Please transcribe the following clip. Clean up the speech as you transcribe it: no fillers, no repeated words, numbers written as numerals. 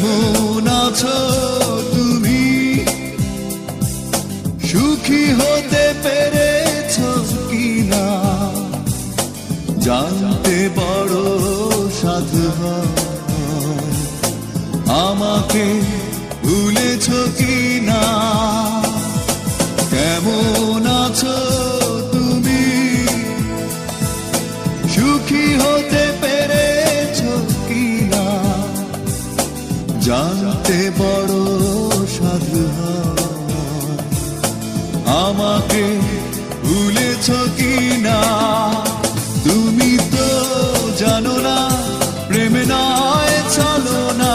কেমন আছো তুমি? সুখী হতে পেরেছো কিনা জানতে বড় সাধু হয়। আমাকে ভুলেছো কিনা? কেমন আছো তুমি? সুখী হতে পেরেছো কিনা জানতে বড় সাধু হয়। আমাকে ভুলেছো কিনা? তুমি তো জানো না প্রেমে নয় ছলনা,